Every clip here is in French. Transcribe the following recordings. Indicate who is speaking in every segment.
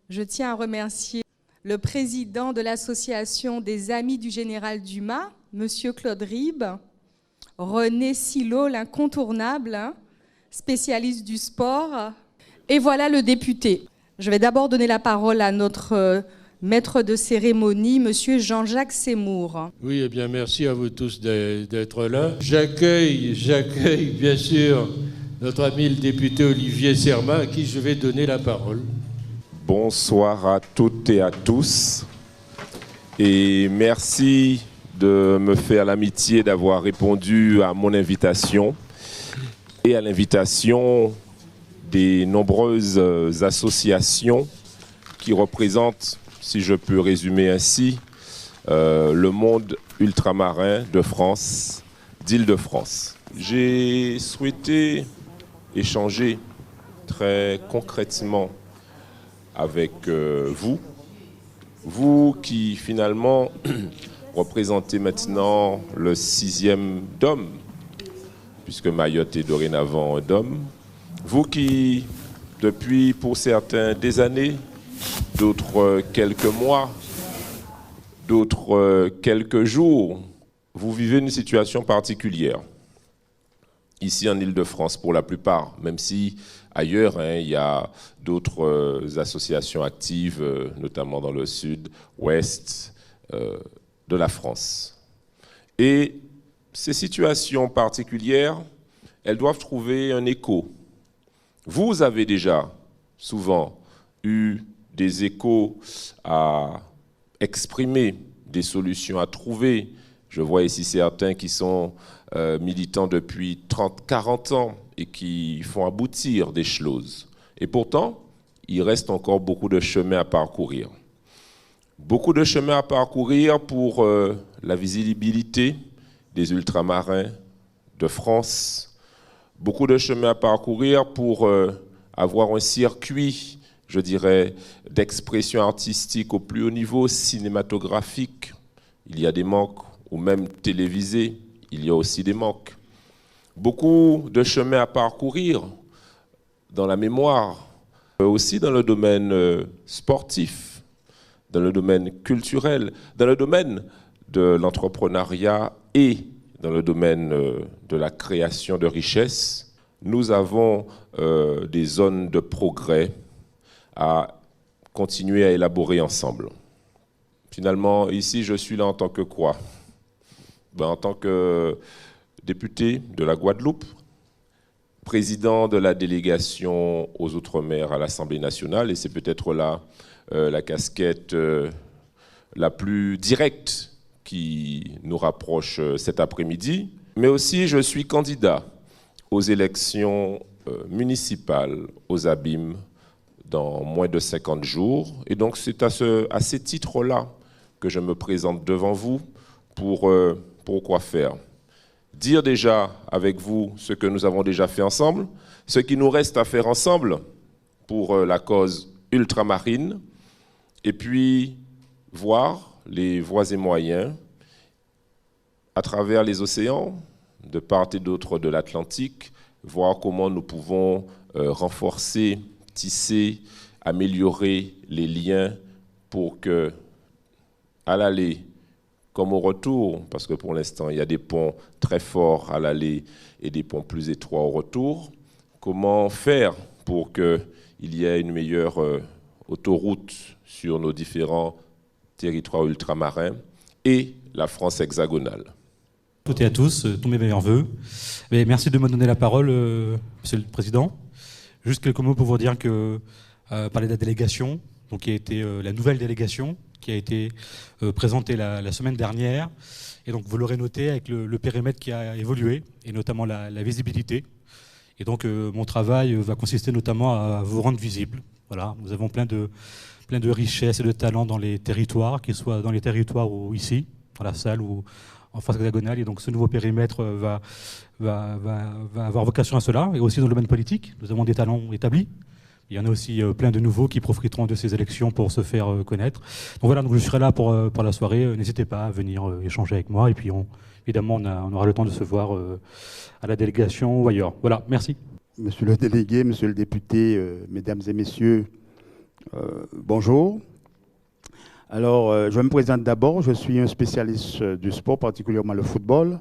Speaker 1: Je tiens à remercier le président de l'association des Amis du Général Dumas, Monsieur Claude Ribes, René Silo, l'incontournable, spécialiste du sport, et voilà le député. Je vais d'abord donner la parole à notre maître de cérémonie, Monsieur Jean-Jacques Seymour.
Speaker 2: Oui, eh bien, merci à vous tous d'être là. J'accueille bien sûr notre ami le député Olivier Serma, à qui je vais donner la parole.
Speaker 3: Bonsoir à toutes et à tous. Et merci de me faire l'amitié d'avoir répondu à mon invitation et à l'invitation des nombreuses associations qui représentent, si je peux résumer ainsi, le monde ultramarin de France, d'Île-de-France. J'ai souhaité échanger très concrètement avec vous qui finalement représentez maintenant le 6e DOM, puisque Mayotte est dorénavant un DOM. Vous qui, depuis pour certains des années, d'autres quelques mois, d'autres quelques jours, vous vivez une situation particulière. Ici en Île-de-France pour la plupart, même si ailleurs, il y a d'autres associations actives, notamment dans le sud-ouest de la France. Et ces situations particulières, elles doivent trouver un écho. Vous avez déjà souvent eu des échos à exprimer, des solutions à trouver. Je vois ici certains qui sont militants depuis 30, 40 ans et qui font aboutir des choses. Et pourtant, il reste encore beaucoup de chemin à parcourir. Beaucoup de chemin à parcourir pour la visibilité des ultramarins de France. Beaucoup de chemin à parcourir pour avoir un circuit, je dirais, d'expression artistique au plus haut niveau, cinématographique. Il y a des manques, ou même télévisés, il y a aussi des manques. Beaucoup de chemin à parcourir dans la mémoire, aussi dans le domaine sportif, dans le domaine culturel, dans le domaine de l'entrepreneuriat et dans le domaine de la création de richesses. Nous avons des zones de progrès à continuer à élaborer ensemble. Finalement, ici, je suis là en tant que quoi ? En tant que député de la Guadeloupe, président de la délégation aux Outre-mer à l'Assemblée nationale, et c'est peut-être là la casquette la plus directe qui nous rapproche cet après-midi. Mais aussi, je suis candidat aux élections municipales aux Abîmes dans moins de 50 jours. Et donc, c'est à ces titres-là que je me présente devant vous pour quoi faire ? Dire déjà avec vous ce que nous avons déjà fait ensemble, ce qui nous reste à faire ensemble pour la cause ultramarine, et puis voir les voies et moyens à travers les océans, de part et d'autre de l'Atlantique, voir comment nous pouvons renforcer, tisser, améliorer les liens pour que, à l'aller comme au retour, parce que pour l'instant, il y a des ponts très forts à l'aller et des ponts plus étroits au retour. Comment faire pour qu'il y ait une meilleure autoroute sur nos différents territoires ultramarins et la France hexagonale.
Speaker 4: Toutes et à tous, tous mes meilleurs vœux. Et merci de me donner la parole, Monsieur le Président. Juste quelques mots pour vous dire que parler de la délégation, donc qui a été la nouvelle délégation, qui a été présentée la semaine dernière. Et donc vous l'aurez noté avec le périmètre qui a évolué, et notamment la visibilité. Et donc mon travail va consister notamment à vous rendre visible. Voilà, nous avons plein de richesses et de talents dans les territoires, qu'ils soient dans les territoires ou ici, dans la salle ou en France hexagonale. Et donc ce nouveau périmètre va avoir vocation à cela. Et aussi dans le domaine politique, nous avons des talents établis. Il y en a aussi plein de nouveaux qui profiteront de ces élections pour se faire connaître. Donc voilà, donc je serai là pour la soirée. N'hésitez pas à venir échanger avec moi. Et puis évidemment, on aura le temps de se voir à la délégation ou ailleurs. Voilà, merci.
Speaker 5: Monsieur le délégué, monsieur le député, mesdames et messieurs, Bonjour. Alors, je me présente d'abord. Je suis un spécialiste du sport, particulièrement le football.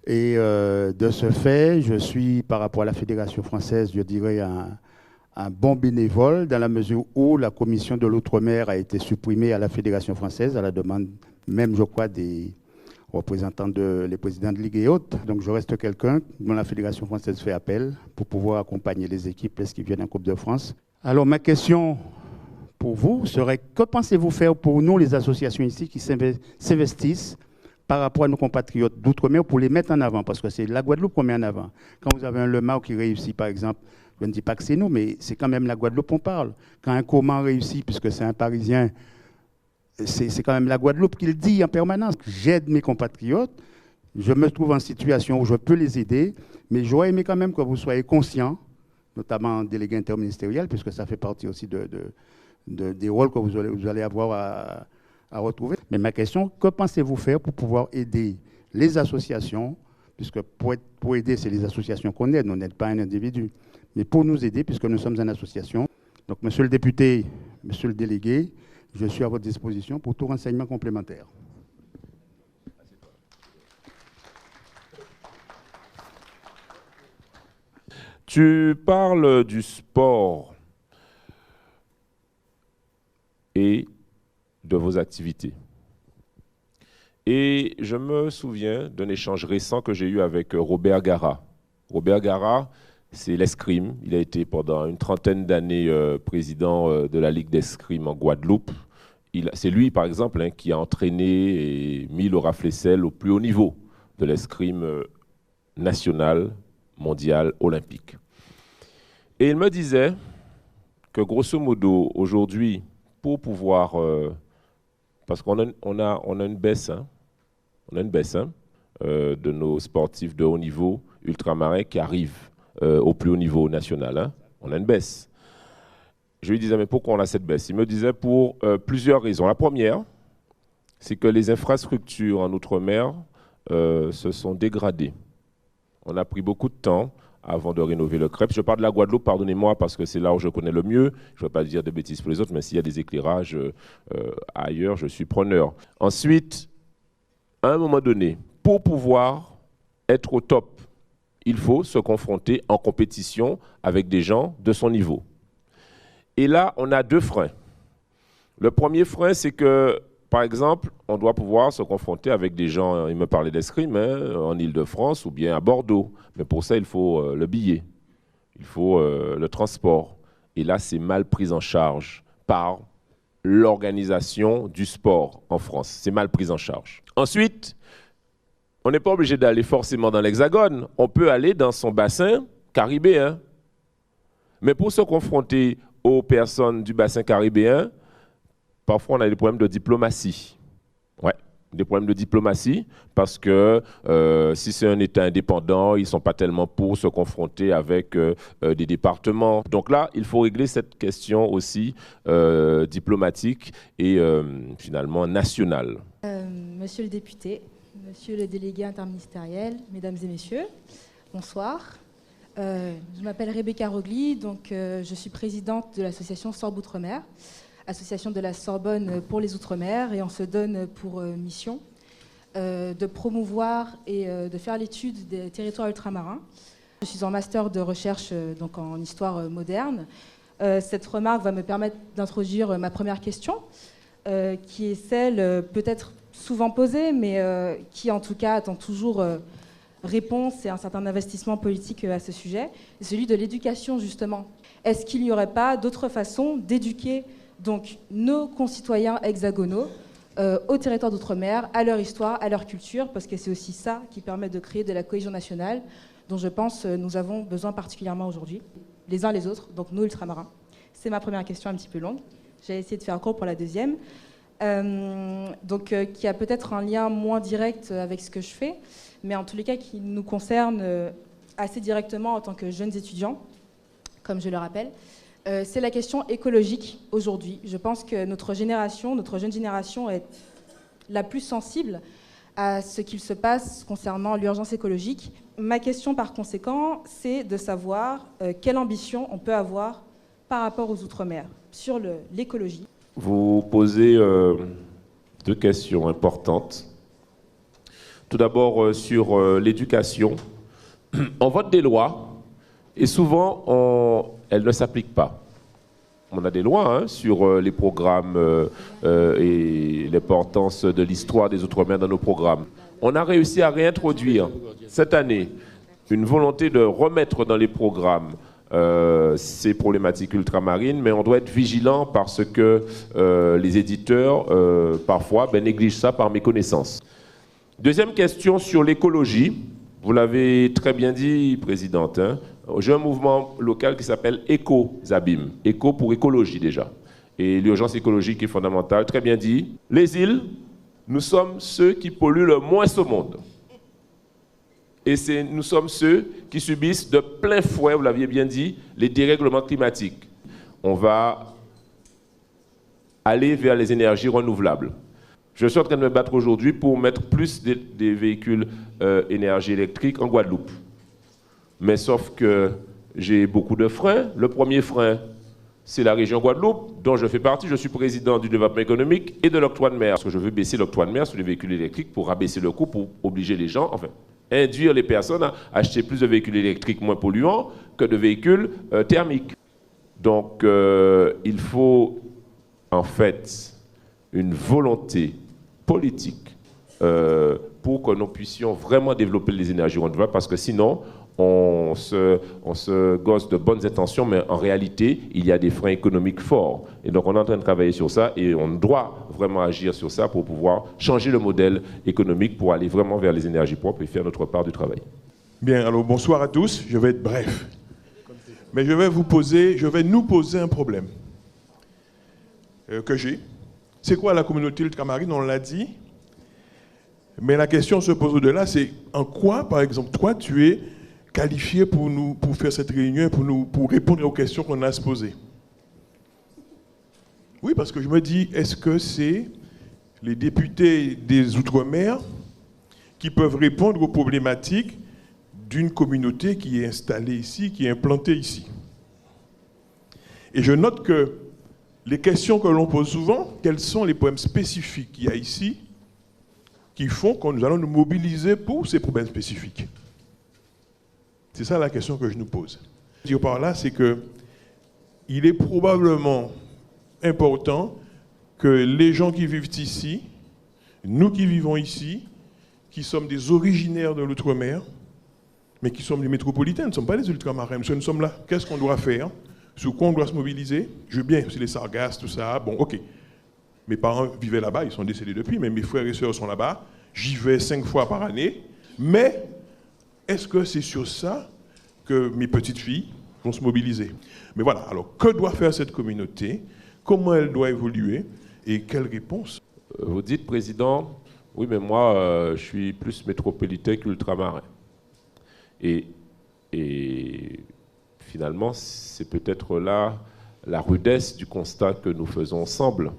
Speaker 5: Et de ce fait, je suis, par rapport à la Fédération française, je dirais un bon bénévole, dans la mesure où la commission de l'outre-mer a été supprimée à la Fédération française, à la demande même, je crois, des représentants les présidents de Ligue et autres. Donc je reste quelqu'un dont la Fédération française fait appel pour pouvoir accompagner les équipes lorsqu'ils viennent en Coupe de France. Alors ma question pour vous serait, que pensez-vous faire pour nous, les associations ici, qui s'investissent par rapport à nos compatriotes d'outre-mer pour les mettre en avant, parce que c'est la Guadeloupe qu'on met en avant. Quand vous avez un Lemar qui réussit, par exemple, je ne dis pas que c'est nous, mais c'est quand même la Guadeloupe qu'on parle. Quand un Coman réussit, puisque c'est un Parisien, c'est quand même la Guadeloupe qui le dit en permanence. J'aide mes compatriotes, je me trouve en situation où je peux les aider, mais j'aurais aimé quand même que vous soyez conscients, notamment en délégué interministériel, puisque ça fait partie aussi des rôles que vous allez avoir à retrouver. Mais ma question, que pensez-vous faire pour pouvoir aider les associations, puisque pour aider, c'est les associations qu'on aide, on n'aide pas un individu, mais pour nous aider, puisque nous sommes une association. Donc, monsieur le député, monsieur le délégué, je suis à votre disposition pour tout renseignement complémentaire.
Speaker 3: Tu parles du sport et de vos activités. Et je me souviens d'un échange récent que j'ai eu avec Robert Gara. Robert Gara, c'est l'escrime. Il a été pendant une trentaine d'années président de la Ligue d'escrime en Guadeloupe. C'est lui, par exemple, qui a entraîné et mis Laura Flessel au plus haut niveau de l'escrime national, mondial, olympique. Et il me disait que, grosso modo, aujourd'hui, pour pouvoir... parce qu'on a une baisse, de nos sportifs de haut niveau ultramarins qui arrivent au plus haut niveau national. On a une baisse. Je lui disais, mais pourquoi on a cette baisse? Il me disait pour plusieurs raisons. La première, c'est que les infrastructures en Outre-mer se sont dégradées. On a pris beaucoup de temps avant de rénover le CREP. Je parle de la Guadeloupe, pardonnez-moi, parce que c'est là où je connais le mieux. Je ne vais pas dire de bêtises pour les autres, mais s'il y a des éclairages ailleurs, je suis preneur. Ensuite, à un moment donné, pour pouvoir être au top, il faut se confronter en compétition avec des gens de son niveau. Et là, on a deux freins. Le premier frein, c'est que, par exemple, on doit pouvoir se confronter avec des gens, il me parlait d'escrime, en Île-de-France ou bien à Bordeaux. Mais pour ça, il faut le billet, il faut le transport. Et là, c'est mal pris en charge par l'organisation du sport en France. C'est mal pris en charge. Ensuite, on n'est pas obligé d'aller forcément dans l'Hexagone. On peut aller dans son bassin caribéen. Mais pour se confronter aux personnes du bassin caribéen, parfois on a des problèmes de diplomatie. Ouais, des problèmes de diplomatie, parce que si c'est un État indépendant, ils ne sont pas tellement pour se confronter avec des départements. Donc là, il faut régler cette question aussi diplomatique et finalement nationale.
Speaker 6: Monsieur le député, monsieur le délégué interministériel, mesdames et messieurs, bonsoir. Je m'appelle Rebecca Rogli, donc je suis présidente de l'association Sorbe Outre-mer, association de la Sorbonne pour les Outre-mer, et on se donne pour mission de promouvoir et de faire l'étude des territoires ultramarins. Je suis en master de recherche donc en histoire moderne. Cette remarque va me permettre d'introduire ma première question, qui est celle peut-être souvent posée, mais qui en tout cas attend toujours réponse et un certain investissement politique à ce sujet, celui de l'éducation justement. Est-ce qu'il n'y aurait pas d'autres façons d'éduquer donc nos concitoyens hexagonaux au territoire d'outre-mer, à leur histoire, à leur culture, parce que c'est aussi ça qui permet de créer de la cohésion nationale, dont je pense nous avons besoin particulièrement aujourd'hui, les uns les autres, donc nos ultramarins. C'est ma première question un petit peu longue. J'ai essayé de faire court pour la deuxième, qui a peut-être un lien moins direct avec ce que je fais, mais en tous les cas qui nous concerne assez directement en tant que jeunes étudiants, comme je le rappelle. C'est la question écologique aujourd'hui. Je pense que notre jeune génération est la plus sensible à ce qu'il se passe concernant l'urgence écologique. Ma question par conséquent, c'est de savoir quelle ambition on peut avoir par rapport aux Outre-mer, sur l'écologie.
Speaker 3: Vous posez deux questions importantes. Tout d'abord, sur l'éducation. On vote des lois et souvent, elles ne s'appliquent pas. On a des lois sur les programmes et l'importance de l'histoire des Outre-mer dans nos programmes. On a réussi à réintroduire cette année une volonté de remettre dans les programmes ces problématiques ultramarines, mais on doit être vigilant parce que les éditeurs, parfois, négligent ça par méconnaissance. Deuxième question sur l'écologie. Vous l'avez très bien dit, Présidente. J'ai un mouvement local qui s'appelle Éco-Zabim. Éco pour écologie déjà. Et l'urgence écologique est fondamentale. Très bien dit. Les îles, nous sommes ceux qui polluent le moins au monde. Et nous sommes ceux qui subissent de plein fouet, vous l'aviez bien dit, les dérèglements climatiques. On va aller vers les énergies renouvelables. Je suis en train de me battre aujourd'hui pour mettre plus des véhicules énergie électrique en Guadeloupe. Mais sauf que j'ai beaucoup de freins. Le premier frein, c'est la région Guadeloupe, dont je fais partie. Je suis président du développement économique et de l'octroi de mer. Parce que je veux baisser l'octroi de mer sur les véhicules électriques pour abaisser le coût, pour obliger les gens, enfin, induire les personnes à acheter plus de véhicules électriques moins polluants que de véhicules thermiques. Donc, il faut, en fait, une volonté politique pour que nous puissions vraiment développer les énergies renouvelables, parce que sinon, on se gosse de bonnes intentions, mais en réalité, il y a des freins économiques forts. Et donc, on est en train de travailler sur ça et on doit vraiment agir sur ça pour pouvoir changer le modèle économique pour aller vraiment vers les énergies propres et faire notre part du travail.
Speaker 7: Bien, alors bonsoir à tous. Je vais être bref. Mais je vais nous poser un problème que j'ai. C'est quoi la communauté ultramarine? On l'a dit. Mais la question se pose au-delà, c'est en quoi, par exemple, toi, tu es qualifié pour faire cette réunion, pour répondre aux questions qu'on a à se poser? Oui, parce que je me dis, est-ce que c'est les députés des Outre-mer qui peuvent répondre aux problématiques d'une communauté qui est installée ici, qui est implantée ici? Et je note que les questions que l'on pose souvent, quels sont les problèmes spécifiques qu'il y a ici qui font que nous allons nous mobiliser pour ces problèmes spécifiques? C'est ça la question que je nous pose. Ce que je veux dire par là, c'est qu'il est probablement important que les gens qui vivent ici, nous qui vivons ici, qui sommes des originaires de l'outre-mer, mais qui sommes des métropolitains, nous ne sommes pas des ultramarins, nous sommes là. Qu'est-ce qu'on doit faire? Sur quoi on doit se mobiliser? Je veux bien, c'est les sargasses, tout ça, bon, ok. Mes parents vivaient là-bas, ils sont décédés depuis, mais mes frères et sœurs sont là-bas. J'y vais 5 fois par année. Mais est-ce que c'est sur ça que mes petites filles vont se mobiliser? Mais voilà, alors que doit faire cette communauté? Comment elle doit évoluer? Et quelle réponse?
Speaker 3: Vous dites, Président, oui, mais moi, je suis plus métropolitain qu'ultramarin. Et finalement, c'est peut-être là la rudesse du constat que nous faisons ensemble.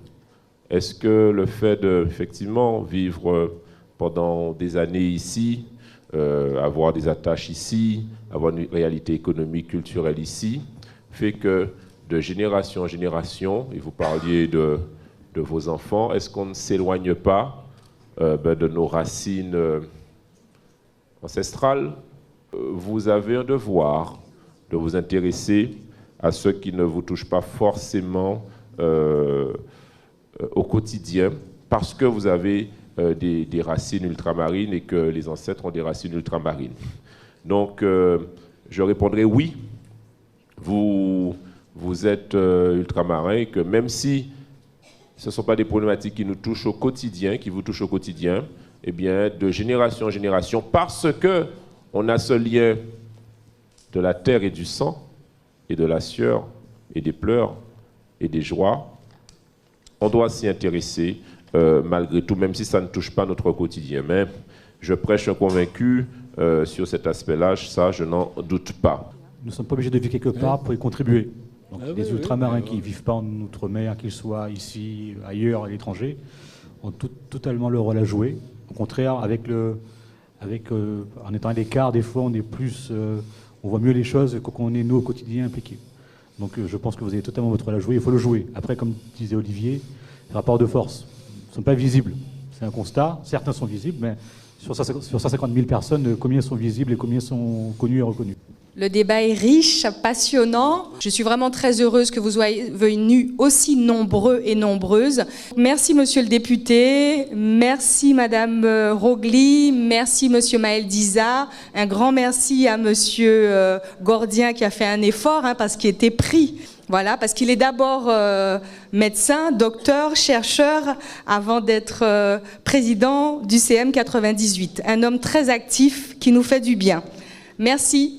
Speaker 3: Est-ce que le fait de, effectivement, vivre pendant des années ici, avoir des attaches ici, avoir une réalité économique, culturelle ici, fait que de génération en génération, et vous parliez de vos enfants, est-ce qu'on ne s'éloigne pas de nos racines ancestrales? Vous avez un devoir de vous intéresser à ceux qui ne vous touchent pas forcément au quotidien, parce que vous avez des racines ultramarines et que les ancêtres ont des racines ultramarines. Donc, je répondrai oui, vous êtes ultramarin et que même si ce ne sont pas des problématiques qui nous touchent au quotidien, qui vous touchent au quotidien, eh bien, de génération en génération, parce que on a ce lien de la terre et du sang, et de la sueur, et des pleurs, et des joies, on doit s'y intéresser malgré tout, même si ça ne touche pas notre quotidien. Mais je prêche un convaincu sur cet aspect-là, ça, je n'en doute pas.
Speaker 4: Nous ne sommes pas obligés de vivre quelque part pour y contribuer. Donc, les ultramarins qui ne vivent pas en outre-mer, qu'ils soient ici, ailleurs, à l'étranger, ont totalement leur rôle à jouer. Au contraire, en étant à l'écart, des fois, on voit mieux les choses quand on est, nous, au quotidien, impliqués. Donc je pense que vous avez totalement votre rôle à jouer, il faut le jouer. Après, comme disait Olivier, les rapports de force ne sont pas visibles. C'est un constat, certains sont visibles, mais sur 150 000 personnes, combien sont visibles et combien sont connus et reconnus?
Speaker 1: Le débat est riche, passionnant. Je suis vraiment très heureuse que vous soyez venus aussi nombreux et nombreuses. Merci, monsieur le député. Merci, madame Rogli. Merci, monsieur Maël Diza. Un grand merci à monsieur Gordien qui a fait un effort parce qu'il était pris. Voilà, parce qu'il est d'abord médecin, docteur, chercheur, avant d'être président du CM 98. Un homme très actif qui nous fait du bien. Merci.